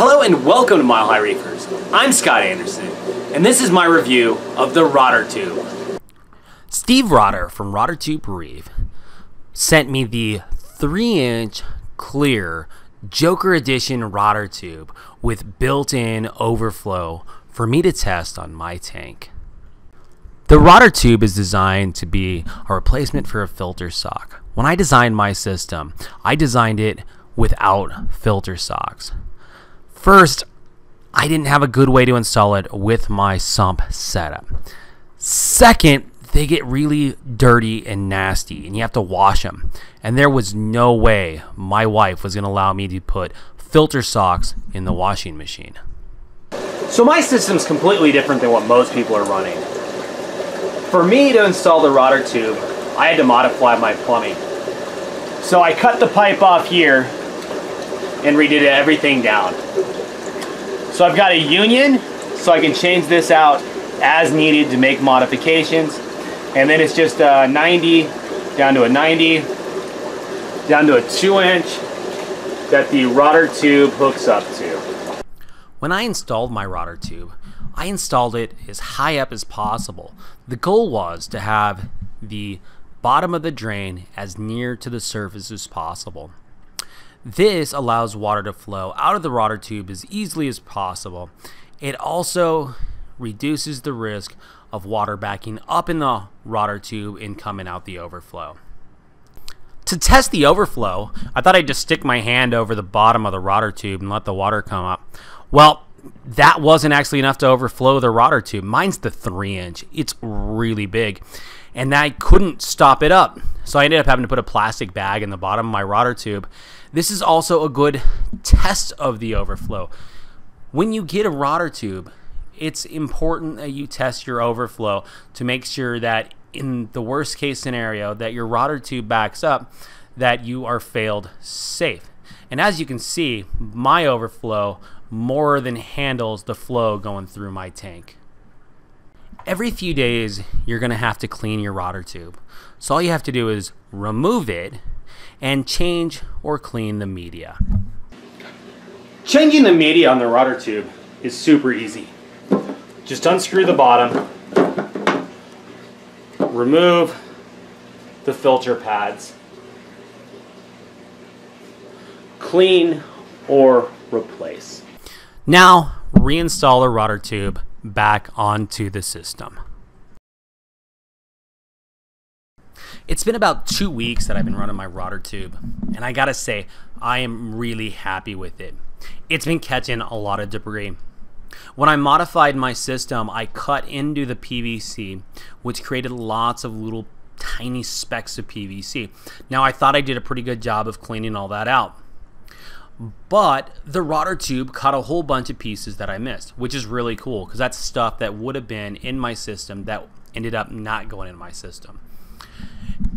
Hello and welcome to Mile High Reefers. I'm Scott Anderson, and this is my review of the Rotter Tube. Steve Rotter from Rotter Tube Reef sent me the 3-inch clear Joker Edition Rotter Tube with built-in overflow for me to test on my tank. The Rotter Tube is designed to be a replacement for a filter sock. When I designed my system, I designed it without filter socks. First, I didn't have a good way to install it with my sump setup. Second, they get really dirty and nasty and you have to wash them. And there was no way my wife was going to allow me to put filter socks in the washing machine. So my system's completely different than what most people are running. For me to install the Rotter Tube, I had to modify my plumbing. So I cut the pipe off here and redid everything down. So I've got a union, so I can change this out as needed to make modifications. And then it's just a 90, down to a 90, down to a 2-inch that the Rotter Tube hooks up to. When I installed my Rotter Tube, I installed it as high up as possible. The goal was to have the bottom of the drain as near to the surface as possible. This allows water to flow out of the Rotter Tube as easily as possible. It also reduces the risk of water backing up in the Rotter Tube and coming out the overflow. To test the overflow, I thought I'd just stick my hand over the bottom of the Rotter Tube and let the water come up. Well, that wasn't actually enough to overflow the Rotter Tube. Mine's the 3-inch. It's really big. And I couldn't stop it up. So I ended up having to put a plastic bag in the bottom of my Rotter Tube. This is also a good test of the overflow. When you get a Rotter Tube, it's important that you test your overflow to make sure that in the worst case scenario that your Rotter Tube backs up, that you are failed safe. And as you can see, my overflow more than handles the flow going through my tank. Every few days, you're going to have to clean your Rotter Tube. So all you have to do is remove it and change or clean the media. Changing the media on the Rotter Tube is super easy. Just unscrew the bottom, remove the filter pads, clean or replace. Now reinstall the Rotter Tube back onto the system. It's been about 2 weeks that I've been running my Rotter Tube, and I gotta say, I am really happy with it. It's been catching a lot of debris. When I modified my system, I cut into the PVC, which created lots of little tiny specks of PVC. Now, I thought I did a pretty good job of cleaning all that out. But the Rotter Tube caught a whole bunch of pieces that I missed, which is really cool because that's stuff that would have been in my system that ended up not going in my system.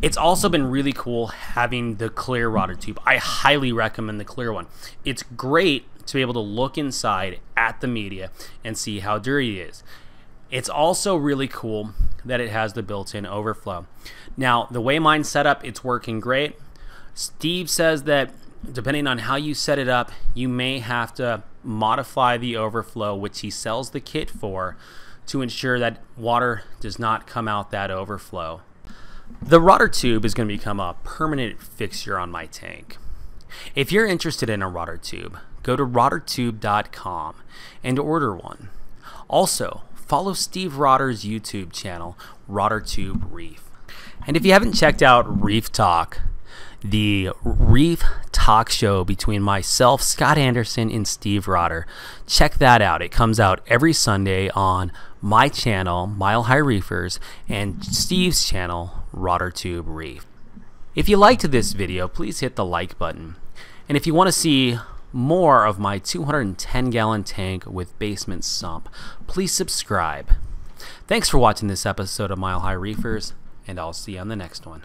It's also been really cool having the clear Rotter Tube. I highly recommend the clear one. It's great to be able to look inside at the media and see how dirty it is. It's also really cool that it has the built-in overflow. Now, the way mine's set up, it's working great. Steve says that depending on how you set it up, you may have to modify the overflow, which he sells the kit for, to ensure that water does not come out that overflow. The Rotter Tube is going to become a permanent fixture on my tank. If you're interested in a Rotter Tube, go to rottertube.com and order one. Also, follow Steve Rotter's YouTube channel, Rotter Tube Reef. And if you haven't checked out Reef Talk, the Reef Talk show between myself, Scott Anderson, and Steve Rotter, check that out. It comes out every Sunday on my channel, Mile High Reefers, and Steve's channel, Rotter Tube Reef. If you liked this video, please hit the like button. And if you want to see more of my 210-gallon tank with basement sump, please subscribe. Thanks for watching this episode of Mile High Reefers, and I'll see you on the next one.